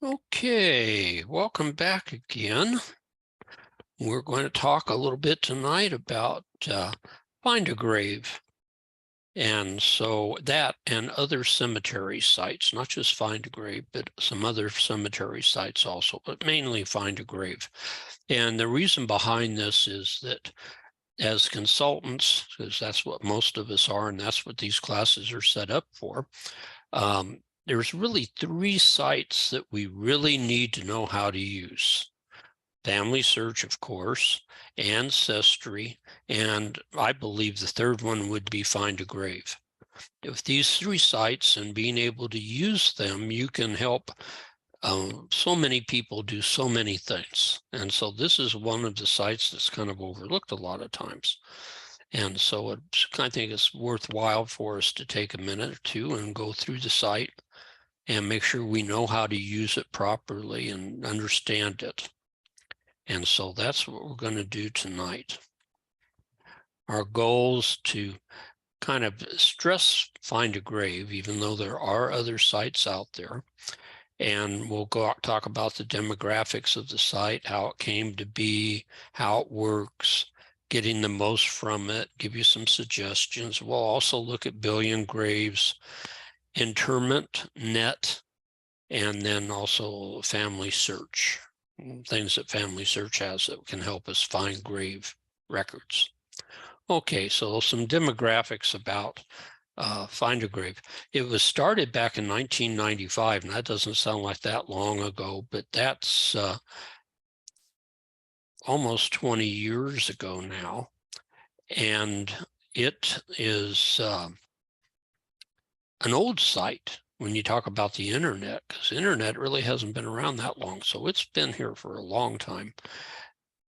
Okay, welcome back again. We're going to talk a little bit tonight about Find a Grave. And so that and other cemetery sites, not just Find a Grave, but some other cemetery sites also, but mainly Find a Grave. And the reason behind this is that as consultants, because that's what most of us are, and that's what these classes are set up for, there's really three sites that we really need to know how to use. FamilySearch, of course, Ancestry, and I believe the third one would be Find a Grave. With these three sites and being able to use them, you can help so many people do so many things. And so this is one of the sites that's kind of overlooked a lot of times. And so I think it's worthwhile for us to take a minute or two and go through the site and make sure we know how to use it properly and understand it. And so that's what we're going to do tonight. Our goal is to kind of stress Find a Grave, even though there are other sites out there. And we'll talk about the demographics of the site, how it came to be, how it works, getting the most from it, give you some suggestions. We'll also look at Billion Graves, interment, net, and then also FamilySearch, things that FamilySearch has that can help us find grave records. Okay, so some demographics about Find a Grave. It was started back in 1995, and that doesn't sound like that long ago, but that's almost 20 years ago now. And it is an old site when you talk about the internet, because the internet really hasn't been around that long. So it's been here for a long time.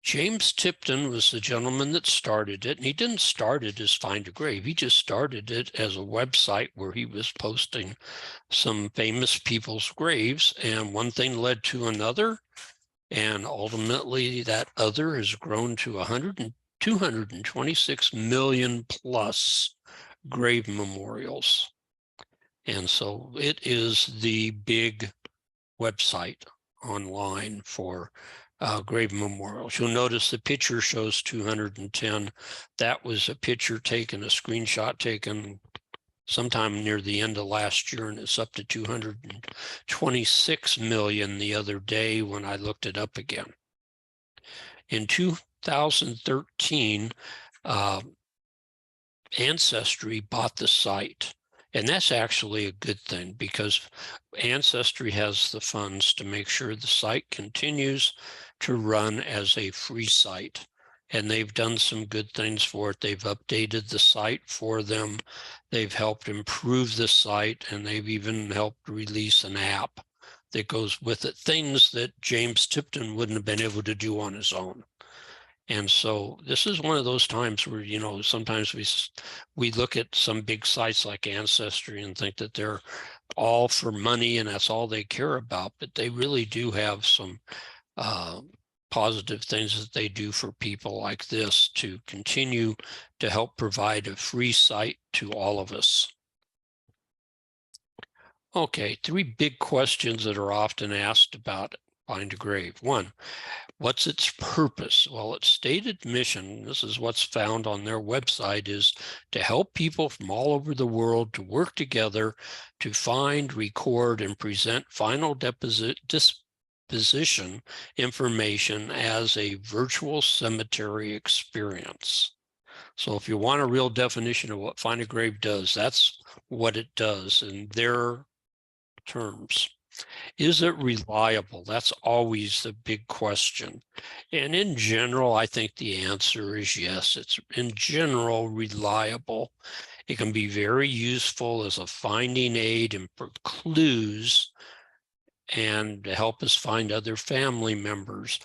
James Tipton was the gentleman that started it, and he didn't start it as Find a Grave. He just started it as a website where he was posting some famous people's graves, and one thing led to another, and ultimately that other has grown to 226 million plus grave memorials. And so it is the big website online for grave memorials. You'll notice the picture shows 210. That was a picture taken, a screenshot taken sometime near the end of last year, and it's up to 226 million the other day when I looked it up again. In 2013, Ancestry bought the site. And that's actually a good thing because Ancestry has the funds to make sure the site continues to run as a free site. And they've done some good things for it. They've updated the site for them. They've helped improve the site, and they've even helped release an app that goes with it, things that James Tipton wouldn't have been able to do on his own. And so this is one of those times where, you know, sometimes we look at some big sites like Ancestry and think that they're all for money and that's all they care about, but they really do have some positive things that they do for people like this to continue to help provide a free site to all of us. Okay, three big questions that are often asked about Find a Grave. One, what's its purpose? Well, its stated mission, this is what's found on their website, is to help people from all over the world to work together to find, record, and present final disposition information as a virtual cemetery experience. So if you want a real definition of what Find a Grave does, that's what it does in their terms. Is it reliable? That's always the big question. And in general, I think the answer is yes. It's in general reliable. It can be very useful as a finding aid and for clues and to help us find other family members.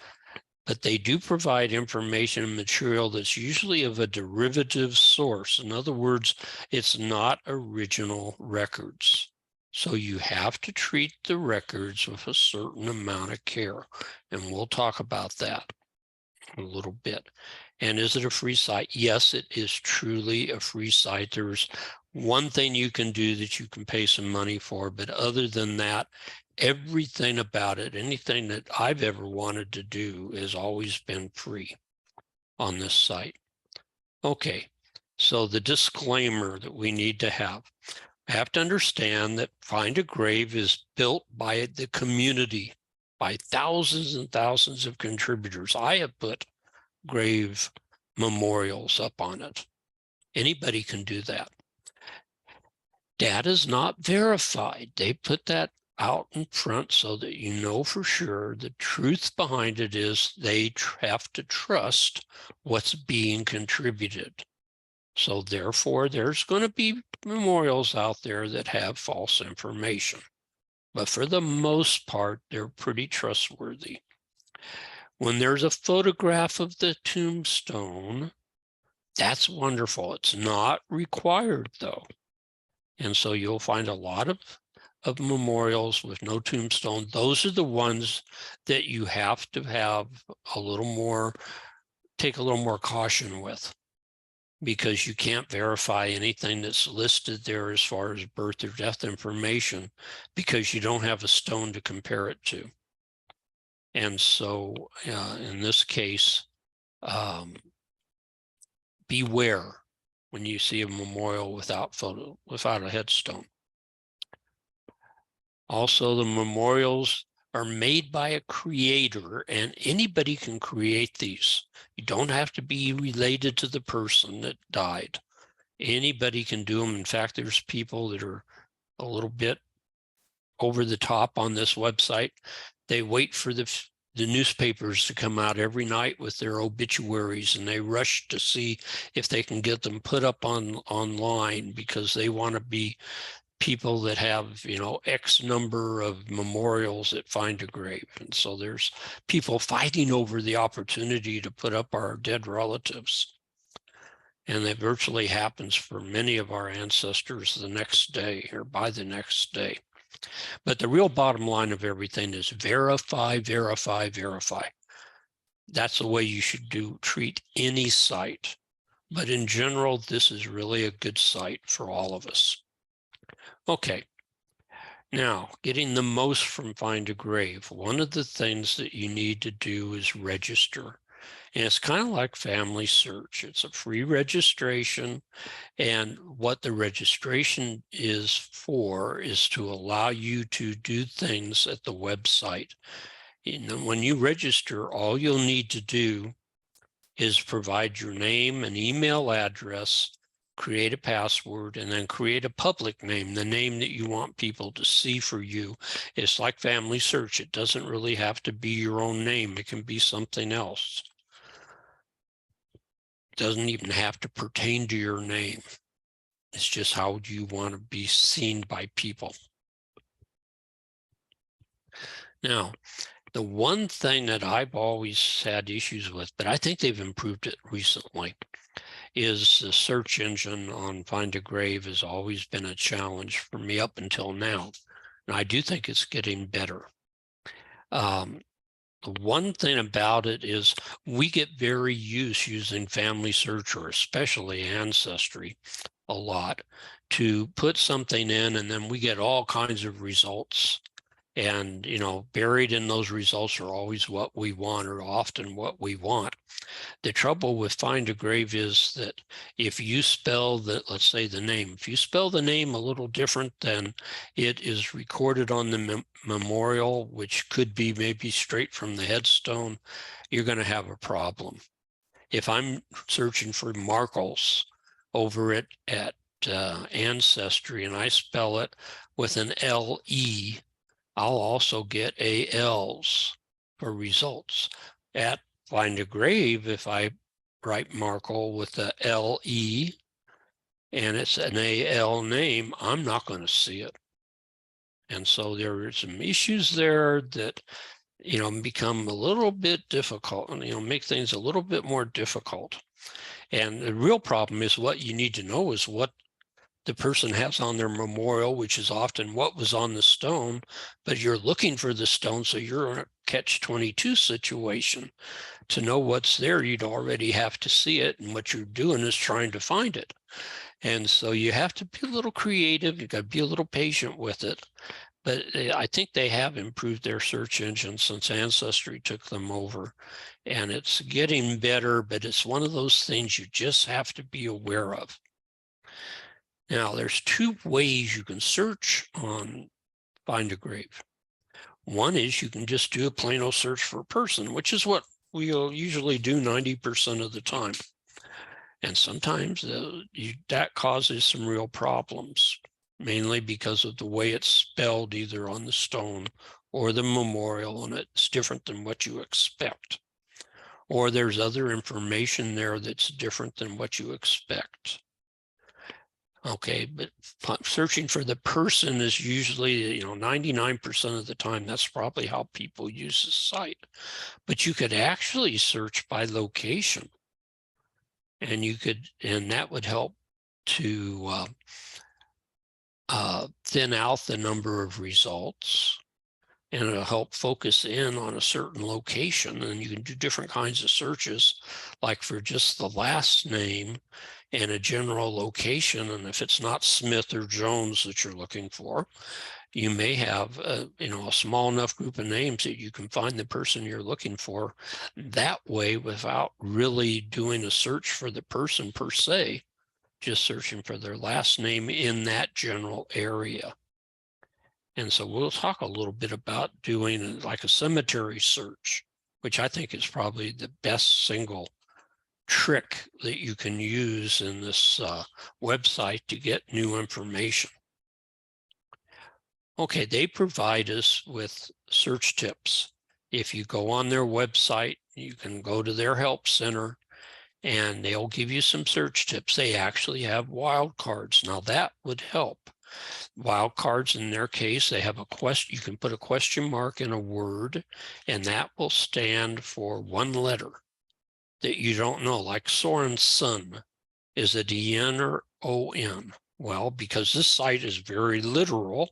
But they do provide information and material that's usually of a derivative source. In other words, it's not original records. So you have to treat the records with a certain amount of care. And we'll talk about that a little bit. And is it a free site? Yes, it is truly a free site. There's one thing you can do that you can pay some money for, but other than that, Everything about it, anything that I've ever wanted to do has always been free on this site. Okay, so the disclaimer that we need to have to understand that Find a Grave is built by the community, by thousands and thousands of contributors. I have put grave memorials up on it. Anybody can do that. Data is not verified. They put that out in front so that you know for sure. The truth behind it is they have to trust what's being contributed. So therefore, there's going to be memorials out there that have false information. But for the most part, they're pretty trustworthy. When there's a photograph of the tombstone, that's wonderful. It's not required, though. And so you'll find a lot of memorials with no tombstone. Those are the ones that you have to have a little more, take a little more caution with, because you can't verify anything that's listed there as far as birth or death information, because you don't have a stone to compare it to. And so in this case, beware when you see a memorial without a headstone. Also, the memorials are made by a creator, and anybody can create these. You don't have to be related to the person that died. Anybody can do them. In fact, there's people that are a little bit over the top on this website. They wait for the newspapers to come out every night with their obituaries, and they rush to see if they can get them put up online, because they want to be people that have, you know, X number of memorials that Find a Grave. And so there's people fighting over the opportunity to put up our dead relatives. And that virtually happens for many of our ancestors the next day or by the next day. But the real bottom line of everything is verify, verify, verify. That's the way you should treat any site. But in general, this is really a good site for all of us. Okay, now getting the most from Find a Grave, one of the things that you need to do is register. And it's kind of like FamilySearch. It's a free registration. And what the registration is for is to allow you to do things at the website. And when you register, all you'll need to do is provide your name and email address, create a password, and then create a public name, the name that you want people to see for you. It's like FamilySearch. It doesn't really have to be your own name. It can be something else. It doesn't even have to pertain to your name. It's just how you want to be seen by people. Now, the one thing that I've always had issues with, but I think they've improved it recently, is the search engine on Find a Grave has always been a challenge for me up until now. And I do think it's getting better. The one thing about it is we get very used using FamilySearch, or especially Ancestry, a lot, to put something in and then we get all kinds of results. And, you know, buried in those results are always what we want, or often what we want. The trouble with Find a Grave is that if you spell let's say the name, if you spell the name a little different than it is recorded on the memorial, which could be maybe straight from the headstone, you're going to have a problem. If I'm searching for Markles over at Ancestry and I spell it with an L-E, I'll also get ALs for results. At Find a Grave, if I write Markle with the LE and it's an AL name, I'm not going to see it. And so there are some issues there that, you know, become a little bit difficult, and, you know, make things a little bit more difficult. And the real problem is what you need to know is what the person has on their memorial, which is often what was on the stone, but you're looking for the stone, so you're in a catch-22 situation. To know what's there, you'd already have to see it, and what you're doing is trying to find it. And so you have to be a little creative, you got to be a little patient with it, but I think they have improved their search engine since Ancestry took them over, and it's getting better, but it's one of those things you just have to be aware of. Now, there's two ways you can search on Find a Grave. One is you can just do a plain old search for a person, which is what we'll usually do 90% of the time. And sometimes that causes some real problems, mainly because of the way it's spelled either on the stone or the memorial, and it's different than what you expect. Or there's other information there that's different than what you expect. Okay, but searching for the person is usually, 99% of the time, that's probably how people use the site. But you could actually search by location. And that would help to thin out the number of results, and it'll help focus in on a certain location. And you can do different kinds of searches, like for just the last name and a general location. And if it's not Smith or Jones that you're looking for, you may have a small enough group of names that you can find the person you're looking for that way without really doing a search for the person per se, just searching for their last name in that general area. And so we'll talk a little bit about doing like a cemetery search, which I think is probably the best single trick that you can use in this website to get new information. Okay, they provide us with search tips. If you go on their website, you can go to their help center and they'll give you some search tips. They actually have wildcards. Now that would help. Wildcards, in their case, they have a question. You can put a question mark in a word, and that will stand for one letter that you don't know, like Sorensen. Is it E-N or O-N? Well, because this site is very literal,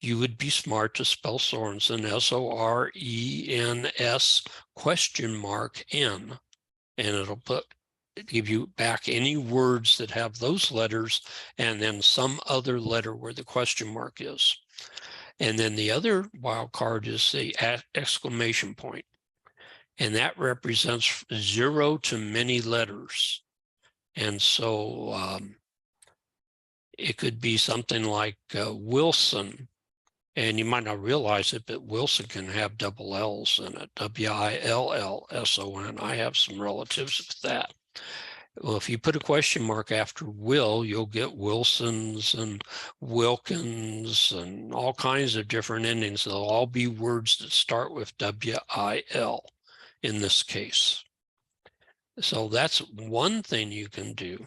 you would be smart to spell Sorensen, S-O-R-E-N-S question mark N, and it'll give you back any words that have those letters and then some other letter where the question mark is. And then the other wild card is the exclamation point, and that represents 0 to many letters. And so it could be something like Wilson, and you might not realize it, but Wilson can have double L's in it, W-I-L-L-S-O-N. I have some relatives with that. Well, if you put a question mark after Will, you'll get Wilsons and Wilkins and all kinds of different endings. They'll all be words that start with W-I-L in this case. So that's one thing you can do.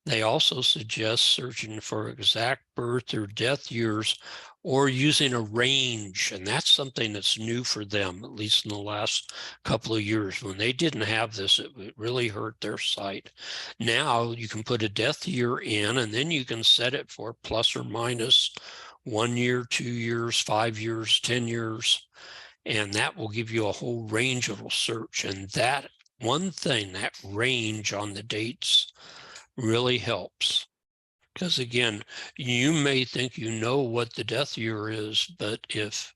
They also suggest searching for exact birth or death years or using a range. And that's something that's new for them, at least in the last couple of years. When they didn't have this, it really hurt their site. Now you can put a death year in, and then you can set it for plus or minus 1 year, 2 years, 5 years, 10 years. And that will give you a whole range of a search. And that one thing, that range on the dates, really helps. Because again, you may think you know what the death year is, but if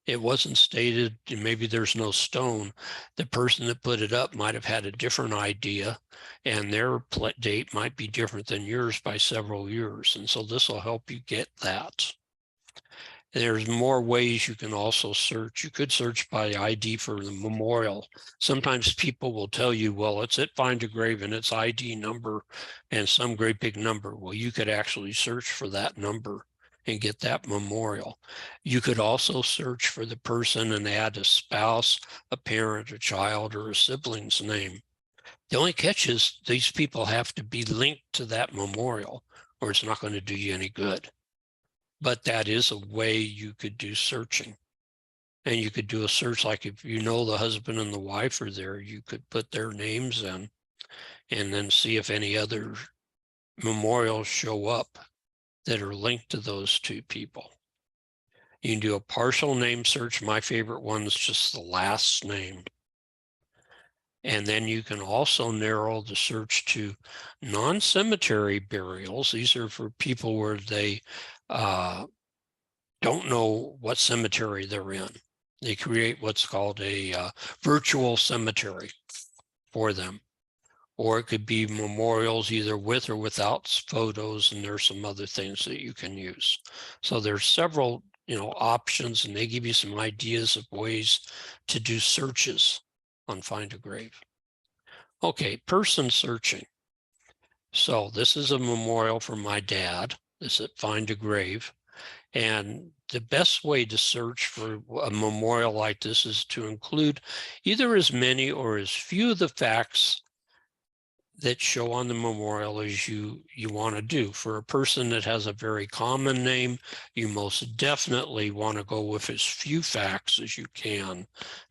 it wasn't stated, maybe there's no stone, the person that put it up might have had a different idea, and their date might be different than yours by several years. And so this will help you get that. There's more ways you can also search. You could search by ID for the memorial. Sometimes people will tell you, well, it's at Find a Grave and its ID number and some great big number. Well, you could actually search for that number and get that memorial. You could also search for the person and add a spouse, a parent, a child, or a sibling's name. The only catch is these people have to be linked to that memorial, or it's not going to do you any good. But that is a way you could do searching. And you could do a search, like if you know the husband and the wife are there, you could put their names in and then see if any other memorials show up that are linked to those two people. You can do a partial name search. My favorite one is just the last name. And then you can also narrow the search to non-cemetery burials. These are for people where they don't know what cemetery they're in. They create what's called a virtual cemetery for them. Or it could be memorials either with or without photos, and there's some other things that you can use. So there's several, options, and they give you some ideas of ways to do searches on Find a Grave. Okay, person searching. So this is a memorial for my dad. This is at Find a Grave. And the best way to search for a memorial like this is to include either as many or as few of the facts that show on the memorial as you want to do. For a person that has a very common name, you most definitely want to go with as few facts as you can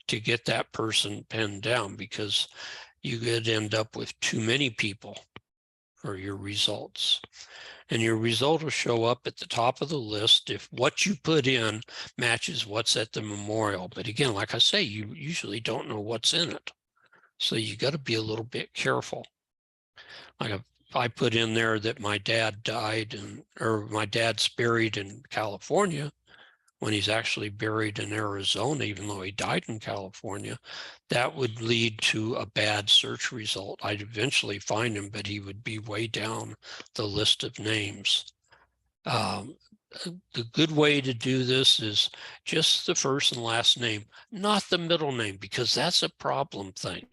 to get that person pinned down, because you could end up with too many people for your results. And your result will show up at the top of the list if what you put in matches what's at the memorial. But again, like I say, you usually don't know what's in it. So you got to be a little bit careful. Like if I put in there that my dad died or my dad's buried in California when he's actually buried in Arizona, even though he died in California, that would lead to a bad search result. I'd eventually find him, but he would be way down the list of names. The good way to do this is just the first and last name, not the middle name, because that's a problem thing.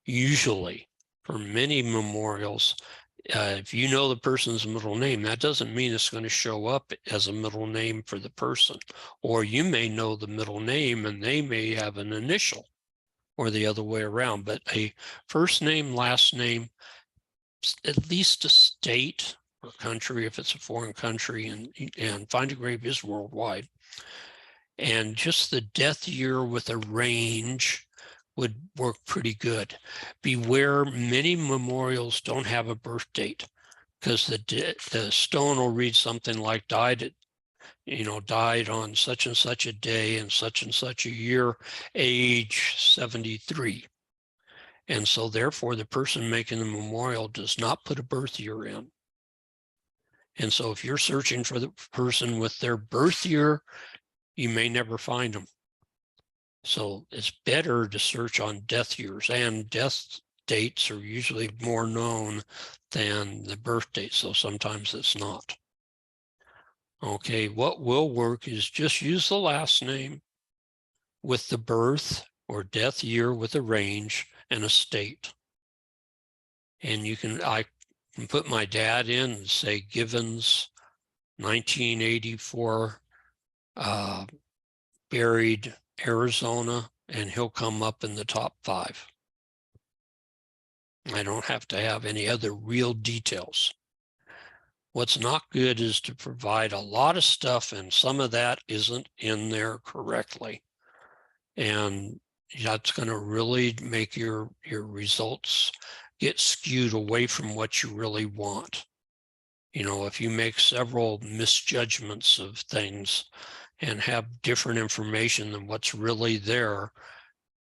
Usually, for many memorials, if you know the person's middle name, that doesn't mean it's going to show up as a middle name for the person. Or you may know the middle name and they may have an initial, or the other way around. But a first name, last name, at least a state or country, if it's a foreign country, and Find a Grave is worldwide. And just the death year with a range would work pretty good. Beware, many memorials don't have a birth date, because the stone will read something like died on such and such a day and such a year, age 73. And so therefore the person making the memorial does not put a birth year in. And so if you're searching for the person with their birth year, you may never find them. So it's better to search on death years, and death dates are usually more known than the birth date, so sometimes it's not. Okay, what will work is just use the last name with the birth or death year with a range and a state. And I can put my dad in and say Givens, 1984, buried Arizona, and he'll come up in the top 5. I don't have to have any other real details. What's not good is to provide a lot of stuff and some of that isn't in there correctly. And that's going to really make your results get skewed away from what you really want. If you make several misjudgments of things and have different information than what's really there,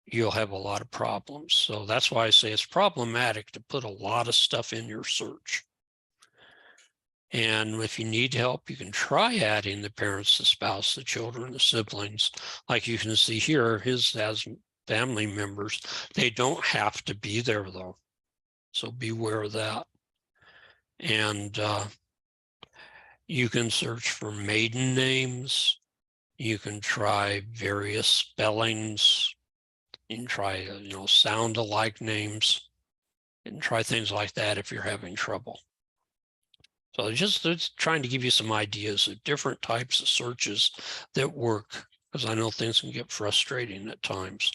you'll have a lot of problems. So that's why I say it's problematic to put a lot of stuff in your search. And if you need help, you can try adding the parents, the spouse, the children, the siblings. Like you can see here, his has family members. They don't have to be there though. So beware of that. And you can search for maiden names. You can try various spellings. You can try, sound alike names, and try things like that if you're having trouble. So just trying to give you some ideas of different types of searches that work, because I know things can get frustrating at times.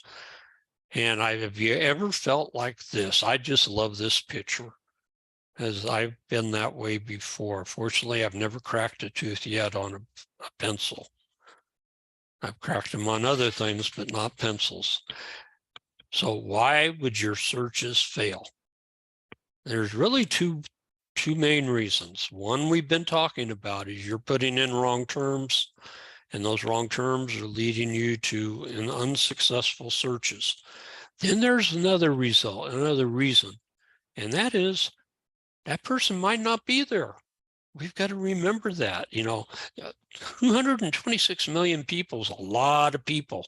And have you ever felt like this? I just love this picture, as I've been that way before. Fortunately, I've never cracked a tooth yet on a pencil. I've cracked them on other things, but not pencils. So why would your searches fail? There's really two main reasons. One we've been talking about is you're putting in wrong terms, and those wrong terms are leading you to unsuccessful searches. Then there's another reason, and that is that person might not be there. we've got to remember that, 226 million people is a lot of people,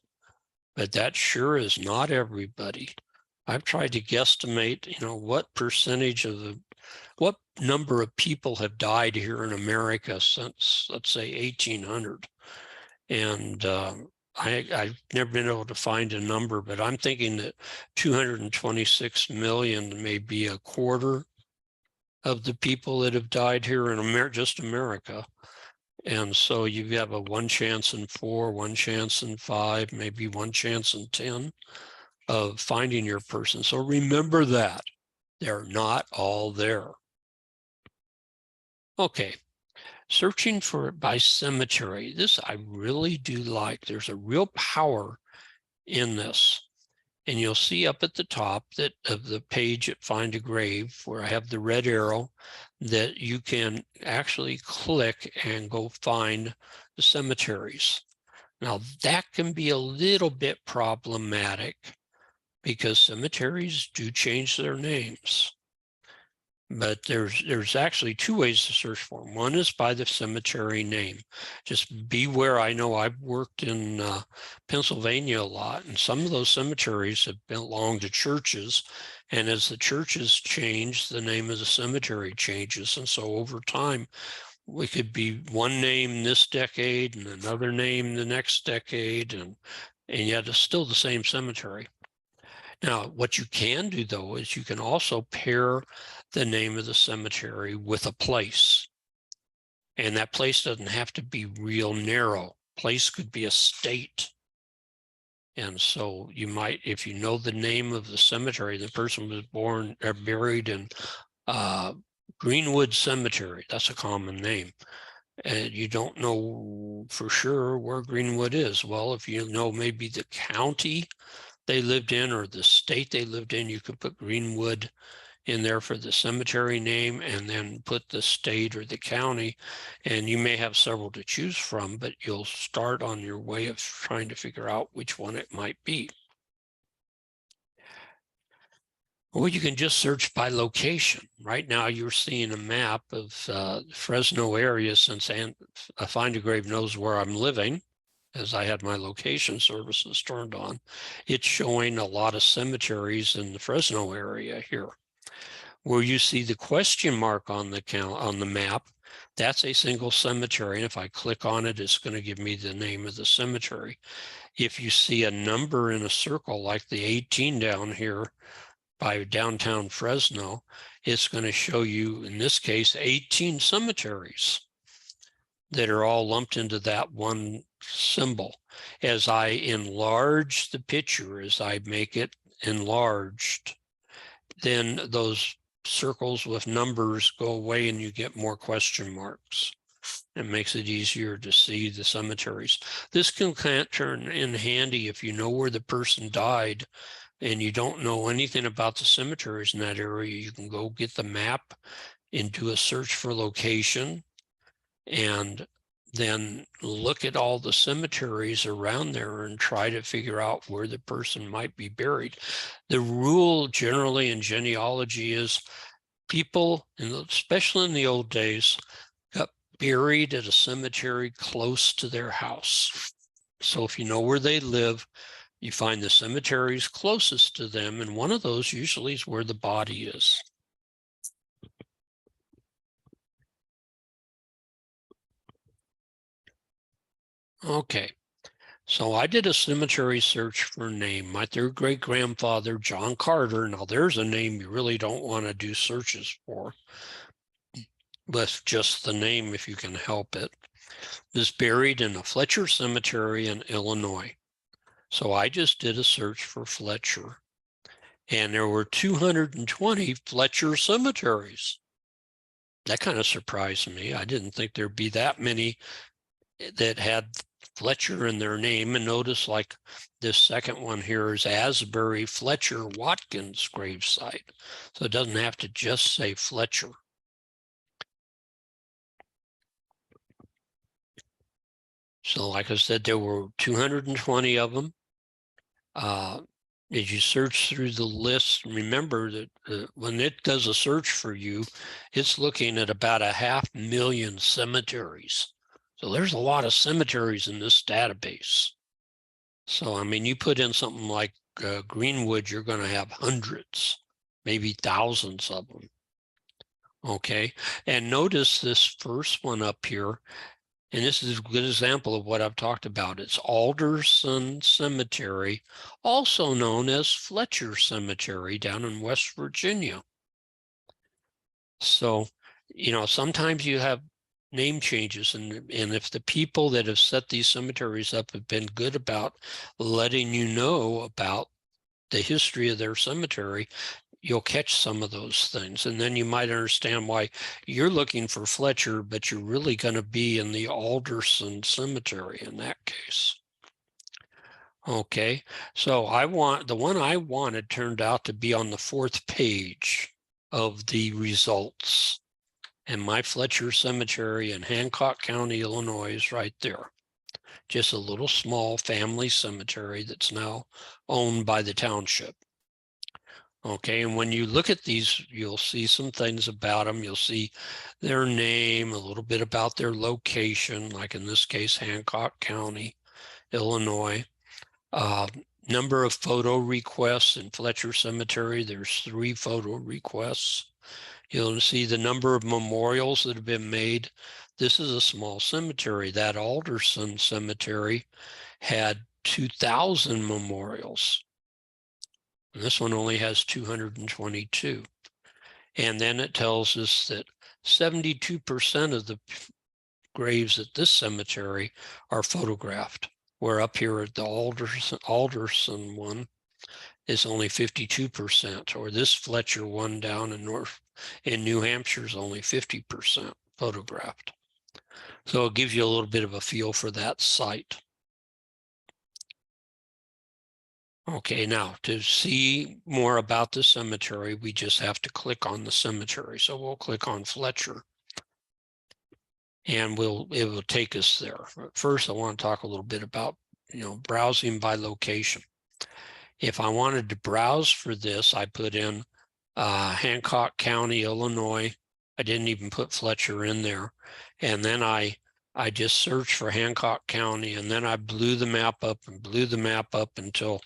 but that sure is not everybody. I've tried to guesstimate, what percentage of what number of people have died here in America since, let's say, 1800. And I've never been able to find a number, but I'm thinking that 226 million may be a quarter of the people that have died here in just America. And so you have a 1 chance in 4, 1 chance in 5, maybe 1 chance in 10 of finding your person. So remember that they're not all there. Okay, searching for it by cemetery. This I really do like. There's a real power in this. And you'll see up at the top that of the page at Find a Grave, where I have the red arrow, that you can actually click and go find the cemeteries. Now that can be a little bit problematic because cemeteries do change their names. But there's actually 2 ways to search for them. One is by the cemetery name. Just beware. I know I've worked in Pennsylvania a lot, and some of those cemeteries have belonged to churches. And as the churches change, the name of the cemetery changes. And so over time, we could be one name this decade and another name the next decade, and yet it's still the same cemetery. Now, what you can do, though, is you can also pair the name of the cemetery with a place. And that place doesn't have to be real narrow. Place could be a state. And so you might, if you know the name of the cemetery, the person was born or buried in Greenwood Cemetery. That's a common name. And you don't know for sure where Greenwood is. Well, if you know maybe the county they lived in or the state they lived in, you could put Greenwood in there for the cemetery name and then put the state or the county. And you may have several to choose from, but you'll start on your way of trying to figure out which one it might be. Or you can just search by location. Right now you're seeing a map of Fresno area, since Find a Grave knows where I'm living, as I had my location services turned on. It's showing a lot of cemeteries in the Fresno area here. Where you see the question mark on the map, that's a single cemetery. And if I click on it, it's going to give me the name of the cemetery. If you see a number in a circle like the 18 down here by downtown Fresno, it's going to show you, in this case, 18 cemeteries that are all lumped into that one symbol. As I enlarge the picture, as I make it enlarged, then those circles with numbers go away and you get more question marks. It makes it easier to see the cemeteries. This can turn in handy if you know where the person died and you don't know anything about the cemeteries in that area. You can go get the map and do a search for location and then look at all the cemeteries around there and try to figure out where the person might be buried. The rule generally in genealogy is people, especially in the old days, got buried at a cemetery close to their house. So if you know where they live, you find the cemeteries closest to them, and one of those usually is where the body is. Okay, so I did a cemetery search for a name. My 3rd great-grandfather, John Carter. Now there's a name you really don't want to do searches for, with just the name if you can help it, is buried in a Fletcher Cemetery in Illinois. So I just did a search for Fletcher, and there were 220 Fletcher cemeteries. That kind of surprised me. I didn't think there'd be that many that had Fletcher in their name. And notice, like this second one here is Asbury Fletcher Watkins gravesite. So it doesn't have to just say Fletcher. So like I said, there were 220 of them. as you search through the list, remember that when it does a search for you, it's looking at about 500,000 cemeteries. So there's a lot of cemeteries in this database. So, I mean, you put in something like Greenwood, you're going to have hundreds, maybe thousands of them. Okay, and notice this first one up here, and this is a good example of what I've talked about. It's Alderson Cemetery, also known as Fletcher Cemetery down in West Virginia. So, you know, sometimes you have name changes, and if the people that have set these cemeteries up have been good about letting you know about the history of their cemetery, you'll catch some of those things. And then you might understand why you're looking for Fletcher, but you're really going to be in the Alderson Cemetery in that case. Okay, so the one I wanted turned out to be on the 4th page of the results. And my Fletcher Cemetery in Hancock County, Illinois is right there. Just a little small family cemetery that's now owned by the township. Okay, and when you look at these, you'll see some things about them. You'll see their name, a little bit about their location, like in this case, Hancock County, Illinois. Number of photo requests in Fletcher Cemetery, there's 3 photo requests. You'll see the number of memorials that have been made. This is a small cemetery. That Alderson Cemetery had 2,000 memorials. And this one only has 222. And then it tells us that 72% of the graves at this cemetery are photographed. Where up here at the Alderson one is only 52%, or this Fletcher one down in New Hampshire is only 50% photographed. So it gives you a little bit of a feel for that site. Okay, now to see more about the cemetery, we just have to click on the cemetery. So we'll click on Fletcher, and it will take us there. First, I want to talk a little bit about, browsing by location. If I wanted to browse for this, I put in Hancock County, Illinois. I didn't even put Fletcher in there. And then I just searched for Hancock County, and then I blew the map up until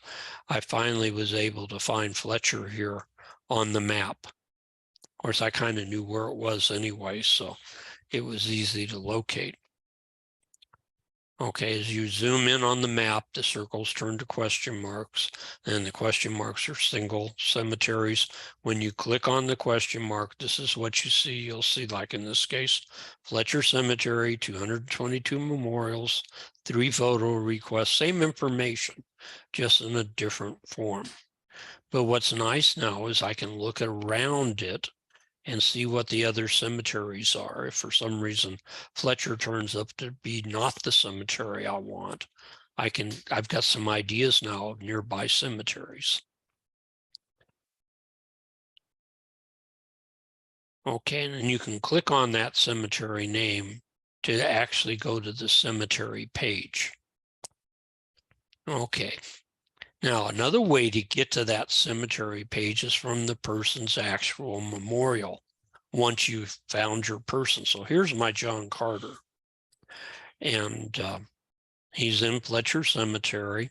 I finally was able to find Fletcher here on the map. Of course, I kind of knew where it was anyway, so it was easy to locate. Okay, as you zoom in on the map, the circles turn to question marks, and the question marks are single cemeteries. When you click on the question mark, this is what you see. You'll see, like in this case, Fletcher Cemetery, 222 memorials, 3 photo requests, same information, just in a different form. But what's nice now is I can look around it and see what the other cemeteries are. If for some reason Fletcher turns up to be not the cemetery I want, I've got some ideas now of nearby cemeteries. Okay, and then you can click on that cemetery name to actually go to the cemetery page. Okay, now another way to get to that cemetery page is from the person's actual memorial once you've found your person. So here's my John Carter, and he's in Fletcher Cemetery.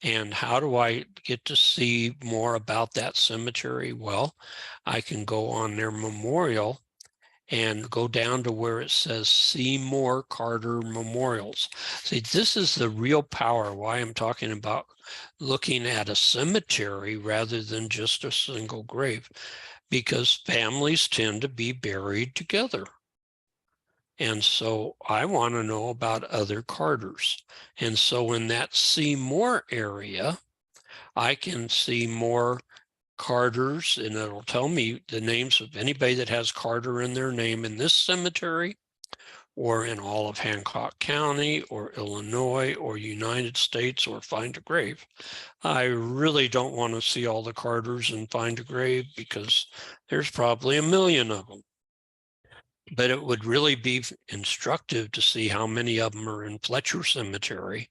And how do I get to see more about that cemetery? Well, I can go on their memorial and go down to where it says See More Carter Memorials. See, this is the real power why I'm talking about looking at a cemetery rather than just a single grave, because families tend to be buried together. And so I want to know about other Carters. And so in that See More area, I can see more Carters, and it'll tell me the names of anybody that has Carter in their name in this cemetery, or in all of Hancock County, or Illinois, or United States, or Find a Grave. I really don't want to see all the Carters and Find a Grave because there's probably 1 million of them. But it would really be instructive to see how many of them are in Fletcher Cemetery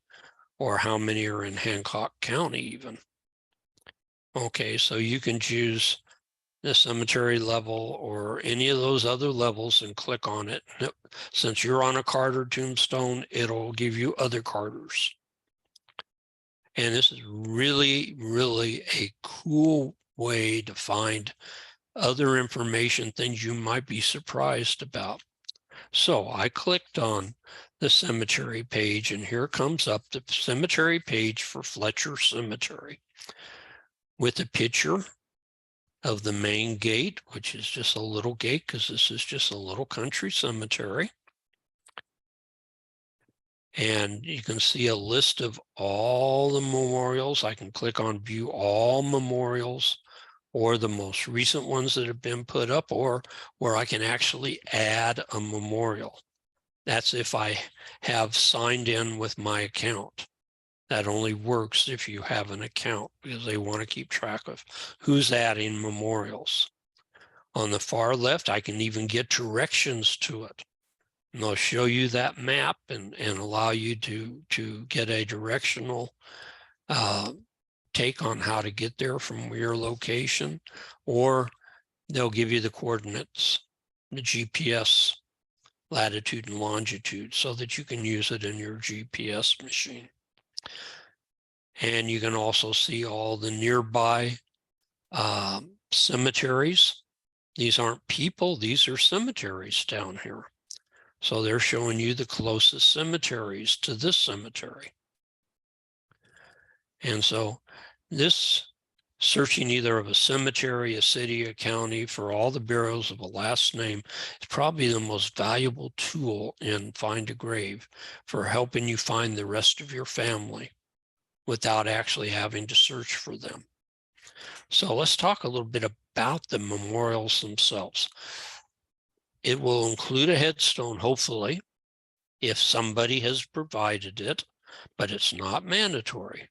or how many are in Hancock County even. Okay, so you can choose the cemetery level or any of those other levels and click on it. Since you're on a Carter tombstone, it'll give you other Carters. And this is really, really a cool way to find other information, things you might be surprised about. So I clicked on the cemetery page, and here comes up the cemetery page for Fletcher Cemetery with a picture of the main gate, which is just a little gate because this is just a little country cemetery. And you can see a list of all the memorials. I can click on view all memorials, or the most recent ones that have been put up, or where I can actually add a memorial. That's if I have signed in with my account. That only works if you have an account because they want to keep track of who's adding memorials. On the far left, I can even get directions to it. And they'll show you that map and allow you to get a directional take on how to get there from your location, or they'll give you the coordinates, the GPS latitude and longitude, so that you can use it in your GPS machine. And you can also see all the nearby cemeteries. These aren't people, these are cemeteries down here. So they're showing you the closest cemeteries to this cemetery. And so this searching either of a cemetery, a city, a county for all the burials of a last name is probably the most valuable tool in Find a Grave for helping you find the rest of your family without actually having to search for them. So let's talk a little bit about the memorials themselves. It will include a headstone, hopefully, if somebody has provided it, but it's not mandatory.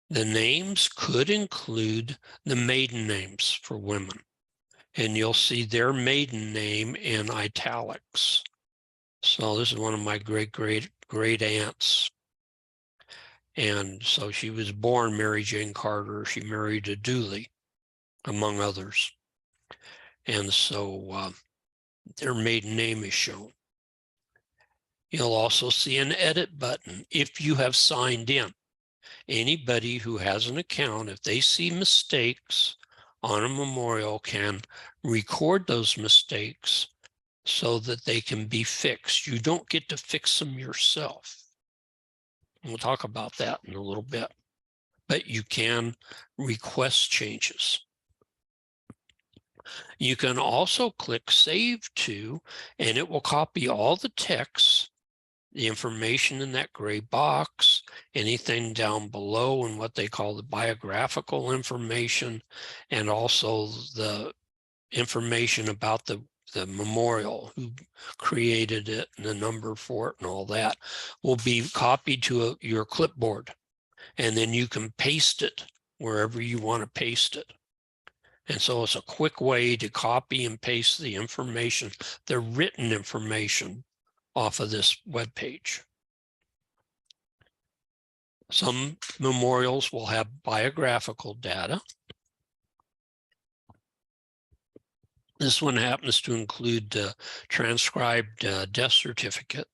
The names could include the maiden names for women, and you'll see their maiden name in italics. So this is one of my great aunts. And so she was born Mary Jane Carter. She married a Dooley, among others. And so their maiden name is shown. You'll also see an edit button if you have signed in. Anybody who has an account, if they see mistakes on a memorial, can record those mistakes so that they can be fixed. You don't get to fix them yourself. We'll talk about that in a little bit, but you can request changes. You can also click Save To, and it will copy all the text, the information in that gray box, anything down below, and what they call the biographical information, and also the information about the memorial, who created it, and the number for it, and all that will be copied to your clipboard. And then you can paste it wherever you want to paste it. And so it's a quick way to copy and paste the information, the written information, off of this web page. Some memorials will have biographical data. This one happens to include transcribed death certificate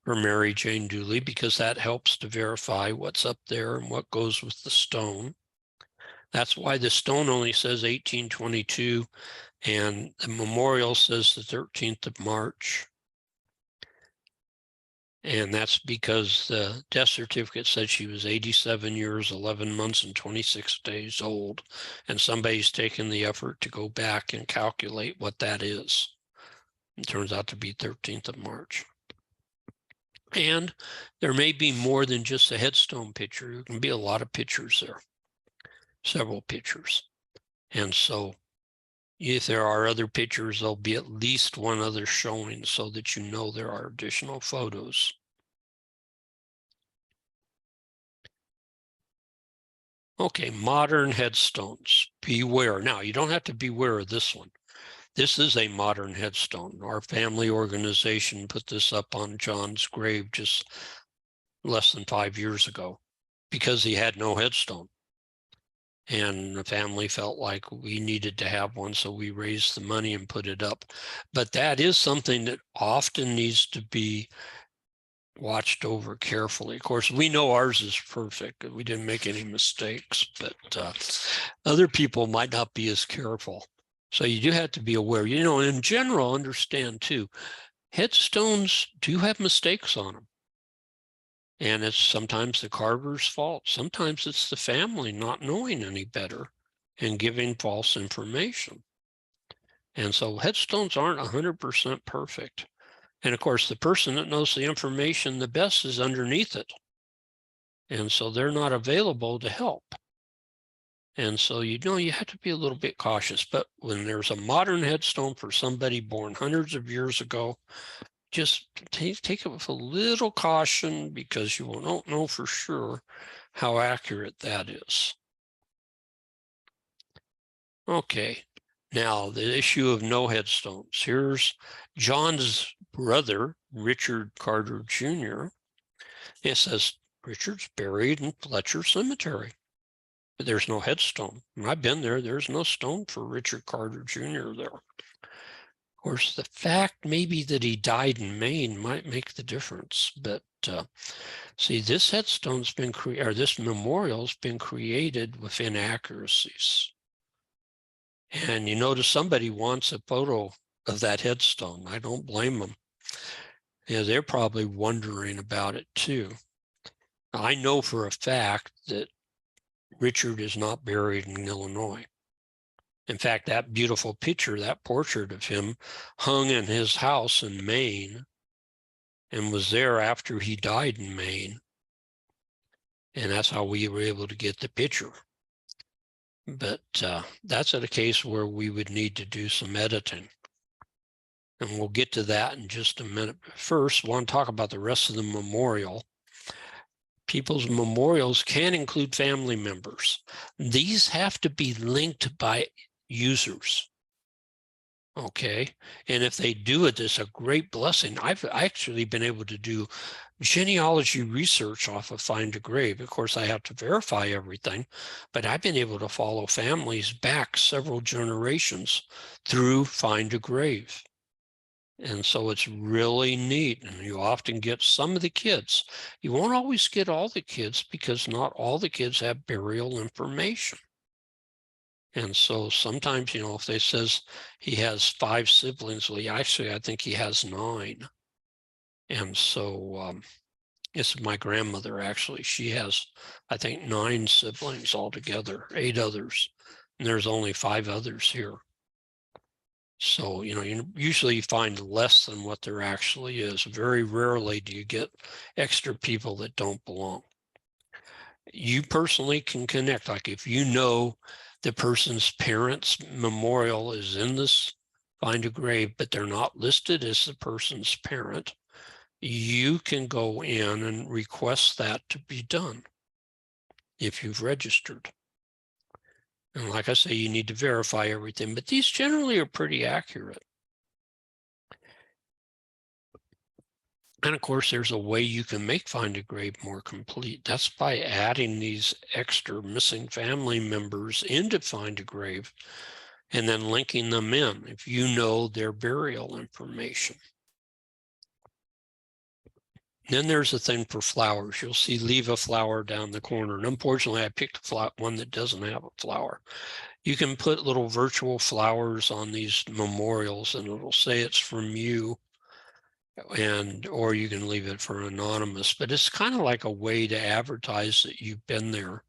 for Mary Jane Dooley, because that helps to verify what's up there and what goes with the stone. That's why the stone only says 1822 and the memorial says the 13th of March. And that's because the death certificate said she was 87 years, 11 months, and 26 days old. And somebody's taken the effort to go back and calculate what that is. It turns out to be 13th of March. And there may be more than just a headstone picture. There can be a lot of pictures there, several pictures. And so if there are other pictures, there'll be at least one other showing so that you know there are additional photos. Okay, modern headstones. Beware. Now, you don't have to beware of this one. This is a modern headstone. Our family organization put this up on John's grave just less than 5 years ago. because he had no headstone. And the family felt like we needed to have one, so we raised the money and put it up. But that is something that often needs to be watched over carefully. Of course, we know ours is perfect. We didn't make any mistakes, but other people might not be as careful. So you do have to be aware. You know, in general, understand too, headstones do have mistakes on them. And it's sometimes the carver's fault. Sometimes it's the family not knowing any better and giving false information. And so headstones aren't 100% perfect. And of course, the person that knows the information the best is underneath it. And so they're not available to help. And so, you know, you have to be a little bit cautious. But when there's a modern headstone for somebody born hundreds of years ago, just take it with a little caution, because you don't know for sure how accurate that is. Okay, now the issue of no headstones. Here's John's brother, Richard Carter Jr. It says Richard's buried in Fletcher Cemetery, but there's no headstone. And I've been there. There's no stone for Richard Carter Jr. there. Of course, the fact maybe that he died in Maine might make the difference, but see, this headstone's been created, or this memorial's been created with inaccuracies. And you notice somebody wants a photo of that headstone. I don't blame them. Yeah, they're probably wondering about it too. I know for a fact that Richard is not buried in Illinois. In fact, that beautiful picture, that portrait of him, hung in his house in Maine and was there after he died in Maine. And that's how we were able to get the picture. But that's a case where we would need to do some editing. And we'll get to that in just a minute. First, I want to talk about the rest of the memorial. People's memorials can include family members. These have to be linked by users. Okay, and if they do it, it's a great blessing. I've actually been able to do genealogy research off of Find a Grave. Of course, I have to verify everything, but I've been able to follow families back several generations through Find a Grave. And so it's really neat. And you often get some of the kids. You won't always get all the kids, because not all the kids have burial information. And so sometimes, you know, if they says he has 5 siblings, well, actually, I think he has 9. And so it's my grandmother, actually. She has, I think, 9 siblings altogether, 8 others. And there's only 5 others here. So, you know, you usually find less than what there actually is. Very rarely do you get extra people that don't belong. You personally can connect. Like if you know the person's parents' memorial is in this Find a Grave, but they're not listed as the person's parent, you can go in and request that to be done if you've registered. And like I say, you need to verify everything, but these generally are pretty accurate. And of course, there's a way you can make Find a Grave more complete. That's by adding these extra missing family members into Find a Grave and then linking them in if you know their burial information. Then there's a thing for flowers. You'll see leave a flower down the corner. And unfortunately, I picked one that doesn't have a flower. You can put little virtual flowers on these memorials and it'll say it's from you. Or you can leave it for anonymous, but it's kind of like a way to advertise that you've been there,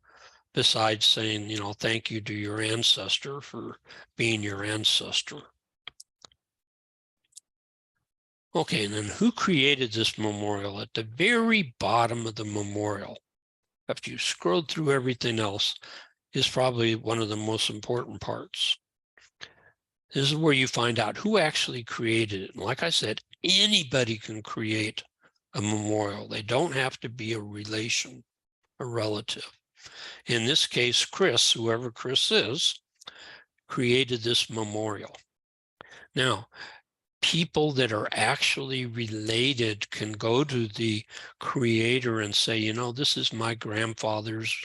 besides saying, you know, thank you to your ancestor for being your ancestor. Okay, and then who created this memorial? At the very bottom of the memorial, after you scrolled through everything else, is probably one of the most important parts. This is where you find out who actually created it. And like I said, anybody can create a memorial. They don't have to be a relation, a relative. In this case, Chris, whoever Chris is, created this memorial. Now, people that are actually related can go to the creator and say, you know, this is my grandfather's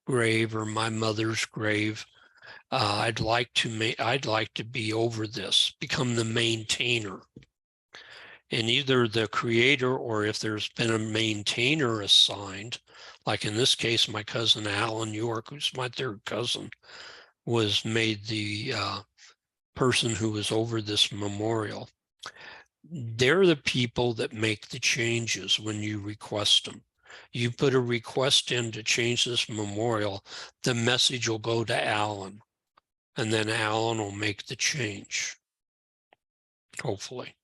grave or my mother's grave. I'd like to be over this, become the maintainer. And either the creator, or if there's been a maintainer assigned, like in this case, my cousin Alan York, who's my third cousin, was made the person who was over this memorial. They're the people that make the changes when you request them. You put a request in to change this memorial, the message will go to Alan, and then Alan will make the change, hopefully.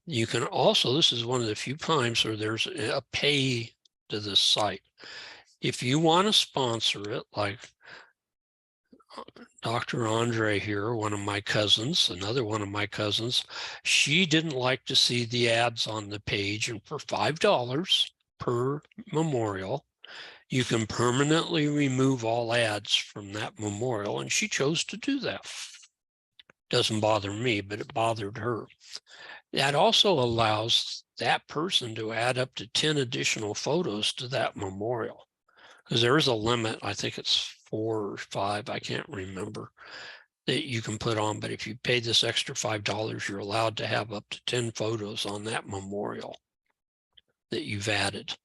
You can also, this is one of the few times where there's a pay to this site. If you want to sponsor it, like Dr. Andre here, one of my cousins, another one of my cousins, she didn't like to see the ads on the page, and for $5 per memorial, you can permanently remove all ads from that memorial, and she chose to do that. Doesn't bother me, but it bothered her. That also allows that person to add up to 10 additional photos to that memorial, because there is a limit. I think it's 4 or 5, I can't remember, that you can put on. But if you pay this extra $5, you're allowed to have up to 10 photos on that memorial that you've added.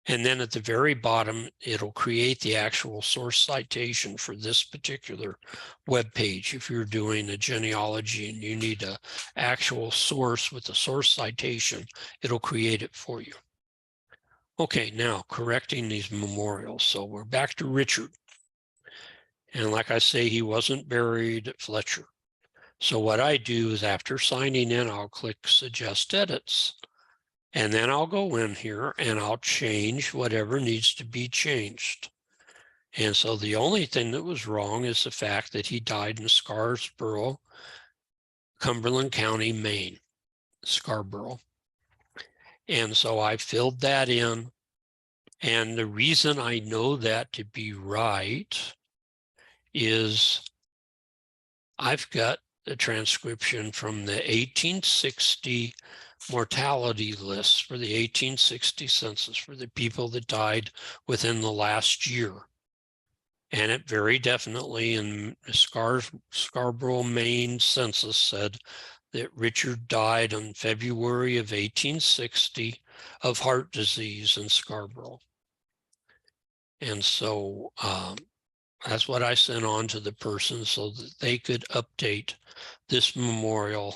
And then at the very bottom, it'll create the actual source citation for this particular web page. If you're doing a genealogy and you need an actual source with a source citation, it'll create it for you. Okay, now correcting these memorials. So we're back to Richard. And like I say, he wasn't buried at Fletcher. So what I do is after signing in, I'll click Suggest Edits. And then I'll go in here and I'll change whatever needs to be changed. And so the only thing that was wrong is the fact that he died in Scarborough, Cumberland County, Maine, Scarborough. And so I filled that in. And the reason I know that to be right is I've got a transcription from the 1860 mortality lists for the 1860 census for the people that died within the last year. And it very definitely in Scarborough, Maine census said that Richard died on February of 1860 of heart disease in Scarborough. And so that's what I sent on to the person so that they could update this memorial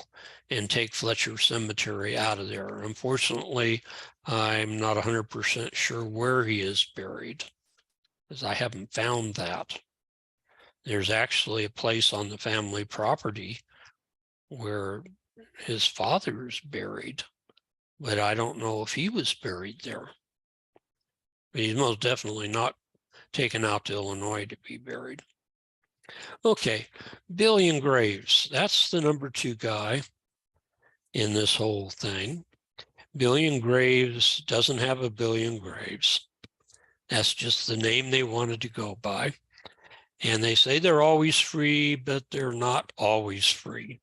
and take Fletcher Cemetery out of there. Unfortunately, I'm not 100% sure where he is buried, because I haven't found that. There's actually a place on the family property where his father is buried, but I don't know if he was buried there. But he's most definitely not taken out to Illinois to be buried. Okay, billion graves. That's the number 2 guy in this whole thing. Billion graves doesn't have a billion graves. That's just the name they wanted to go by. And they say they're always free, but they're not always free.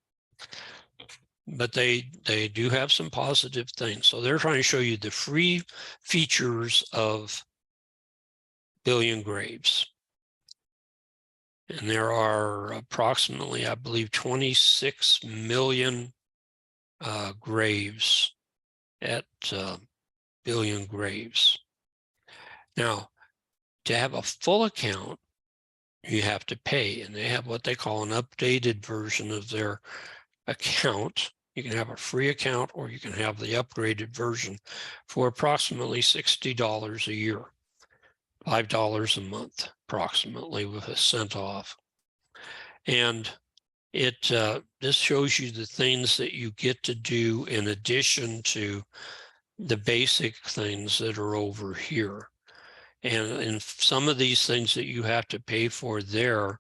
But they do have some positive things. So they're trying to show you the free features of billion graves. And there are approximately, I believe, 26 million graves at billion graves. Now, to have a full account, you have to pay, and they have what they call an updated version of their account. You can have a free account or you can have the upgraded version for approximately $60 a year, $5 a month, approximately, with a cent off. And this shows you the things that you get to do in addition to the basic things that are over here. And some of these things that you have to pay for there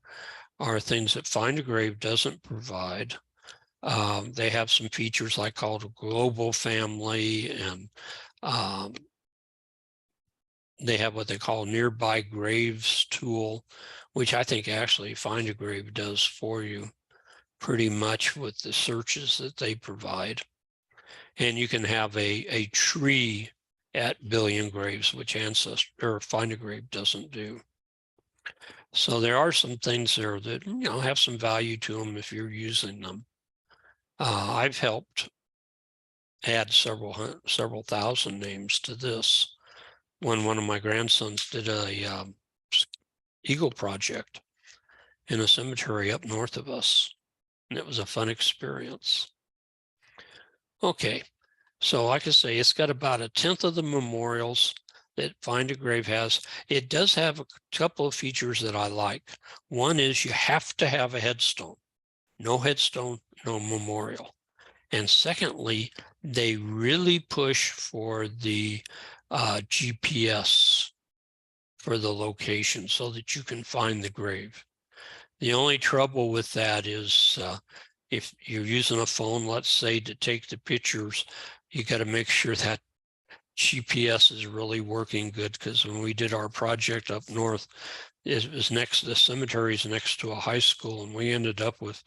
are things that Find a Grave doesn't provide. They have some features like called a global family, and they have what they call nearby graves tool, which I think actually Find a Grave does for you. pretty much with the searches that they provide. And you can have a tree at Billion Graves, which Ancestry or Find a Grave doesn't do. So there are some things there that, you know, have some value to them if you're using them. I've helped add several thousand names to this when one of my grandsons did a Eagle project in a cemetery up north of us, and it was a fun experience. Okay, so like I say, it's got about 1/10 of the memorials that Find a Grave has. It does have a couple of features that I like. One is you have to have a headstone. No headstone, no memorial. And secondly, they really push for the GPS for the location so that you can find the grave. The only trouble with that is if you're using a phone, let's say, to take the pictures, you got to make sure that GPS is really working good, because when we did our project up north, it was next to the cemeteries next to a high school, and we ended up with,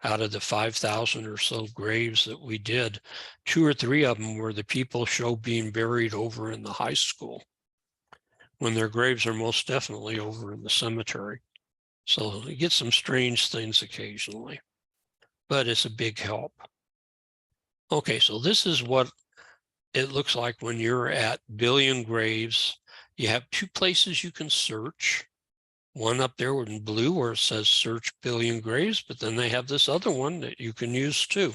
out of the 5,000 or so graves that we did, 2 or 3 of them were the people show being buried over in the high school, when their graves are most definitely over in the cemetery. So you get some strange things occasionally, but it's a big help. Okay, so this is what it looks like when you're at Billion Graves. You have 2 places you can search. One up there in blue where it says search Billion Graves, but then they have this other one that you can use too.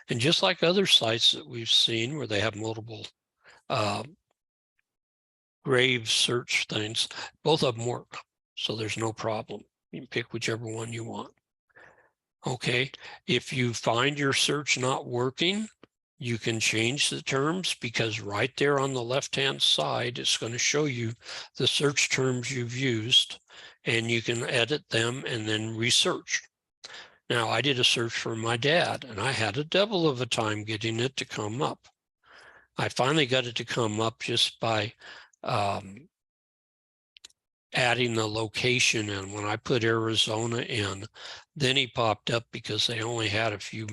And just like other sites that we've seen where they have multiple grave search things, both of them work. So there's no problem. You can pick whichever one you want. Okay, if you find your search not working, you can change the terms, because right there on the left-hand side, it's going to show you the search terms you've used, and you can edit them and then research. Now, I did a search for my dad, and I had a devil of a time getting it to come up. I finally got it to come up just by adding the location in. When I put Arizona in, then he popped up because they only had a few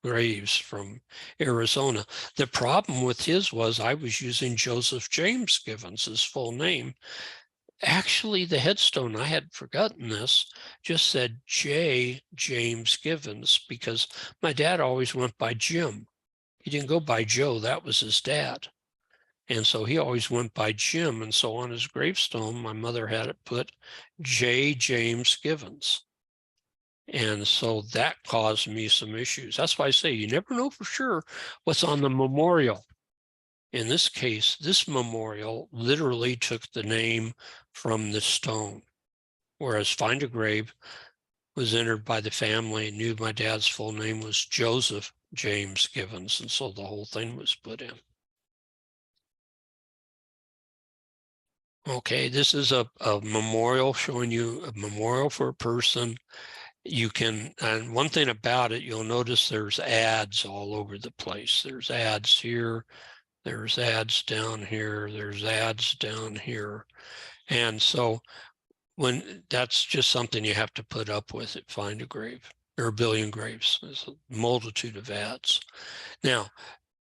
graves from Arizona. The problem with his was I was using Joseph James Givens, his full name. Actually, the headstone, I had forgotten this, just said J. James Givens, because my dad always went by Jim. He didn't go by Joe, that was his dad. And so he always went by Jim. And so on his gravestone, my mother had it put J. James Givens. And so that caused me some issues. That's why I say you never know for sure what's on the memorial. In this case, this memorial literally took the name from the stone, whereas Find a Grave was entered by the family and knew my dad's full name was Joseph James Givens. And so the whole thing was put in. Okay, this is a memorial showing you a memorial for a person. You can, and one thing about it, you'll notice there's ads all over the place. There's ads here, there's ads down here, there's ads down here. And so when that's just something you have to put up with at Find a Grave or Billion Graves. There's a multitude of ads. Now,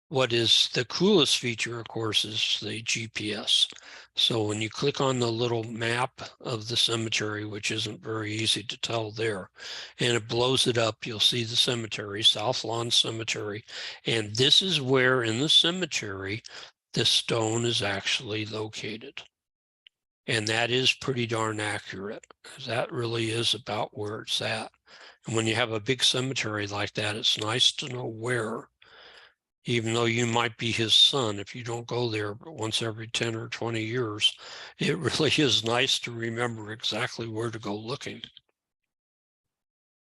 what is the coolest feature, of course, is the GPS. So when you click on the little map of the cemetery, which isn't very easy to tell there, and it blows it up, you'll see the cemetery, South Lawn Cemetery. And this is where in the cemetery, the stone is actually located. And that is pretty darn accurate, because that really is about where it's at. And when you have a big cemetery like that, it's nice to know where. Even though you might be his son, if you don't go there once every 10 or 20 years, it really is nice to remember exactly where to go looking.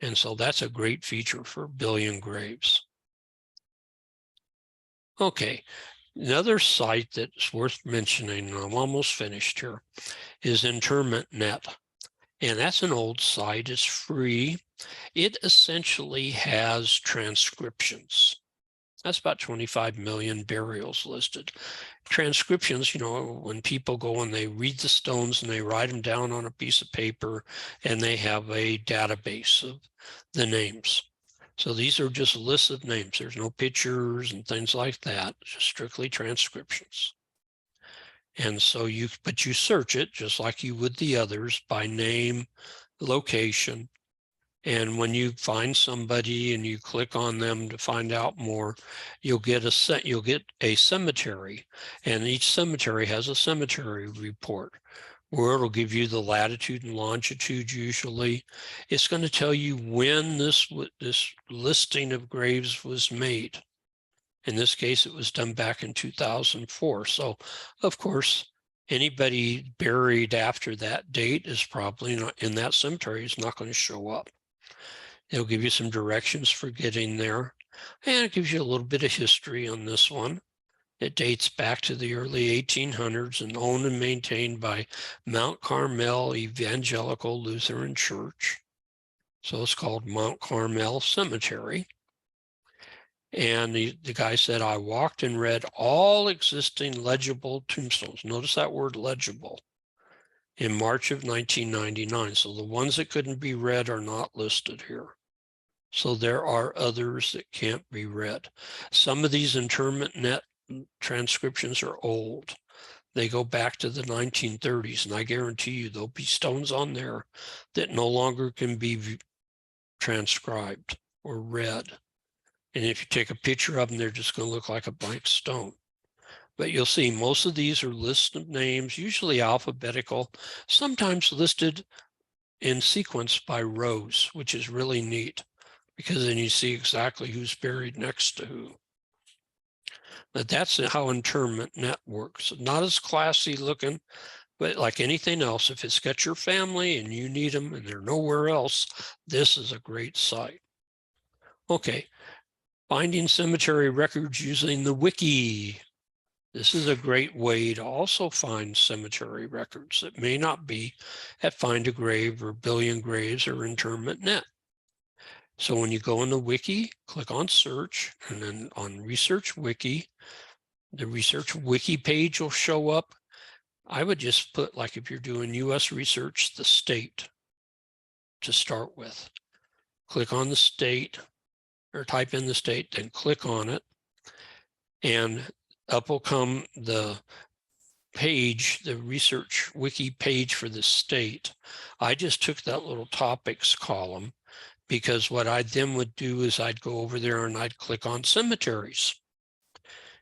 And so that's a great feature for Billion Graves. Okay, another site that's worth mentioning, I'm almost finished here, is Interment.net. And that's an old site, it's free. It essentially has transcriptions. That's about 25 million burials listed. Transcriptions, when people go and they read the stones and they write them down on a piece of paper and they have a database of the names. So these are just lists of names. There's no pictures and things like that, just strictly transcriptions. And so you search it just like you would the others by name, location. And when you find somebody and you click on them to find out more, you'll get a cemetery, and each cemetery has a cemetery report where it'll give you the latitude and longitude. Usually, it's going to tell you when this listing of graves was made. In this case, it was done back in 2004. So, of course, anybody buried after that date is probably not in that cemetery is not going to show up. It'll give you some directions for getting there, and it gives you a little bit of history on this one. It dates back to the early 1800s and owned and maintained by Mount Carmel Evangelical Lutheran Church. So it's called Mount Carmel Cemetery. And the guy said, I walked and read all existing legible tombstones. Notice that word legible. In March of 1999. So the ones that couldn't be read are not listed here. So there are others that can't be read. Some of these interment net transcriptions are old. They go back to the 1930s, and I guarantee you there'll be stones on there that no longer can be transcribed or read. And if you take a picture of them, they're just going to look like a blank stone. But you'll see most of these are lists of names, usually alphabetical, sometimes listed in sequence by rows, which is really neat, because then you see exactly who's buried next to who. But that's how interment net works. Not as classy looking, but like anything else, if it's got your family and you need them and they're nowhere else, this is a great site. Okay, finding cemetery records using the wiki. This is a great way to also find cemetery records that may not be at Find a Grave or Billion Graves or Interment Net. So when you go in the wiki, click on search, and then on research wiki, the research wiki page will show up. I would just put, like if you're doing US research, the state to start with. Click on the state or type in the state, then click on it. And up will come the page, the research wiki page for the state. I just took that little topics column because what I then would do is I'd go over there and I'd click on cemeteries.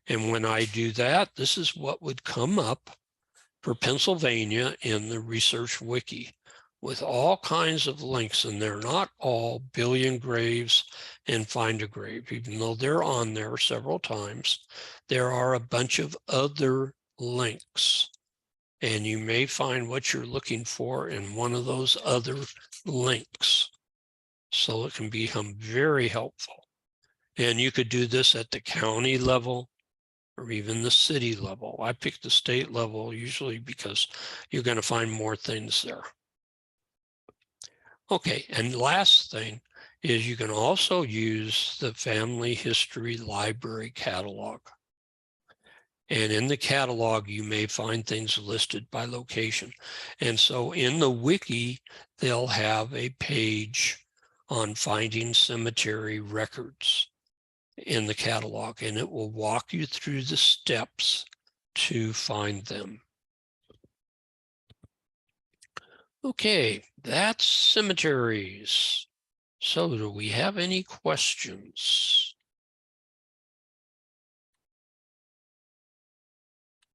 And when I do that, this is what would come up for Pennsylvania in the research wiki with all kinds of links, and they're not all Billion Graves and Find a Grave, even though they're on there several times. There are a bunch of other links, and you may find what you're looking for in one of those other links. So it can become very helpful. And you could do this at the county level or even the city level. I pick the state level usually because you're going to find more things there. Okay, and last thing is you can also use the Family History Library catalog. And in the catalog, you may find things listed by location. And so in the wiki, they'll have a page on finding cemetery records in the catalog, and it will walk you through the steps to find them. Okay, that's cemeteries. So do we have any questions?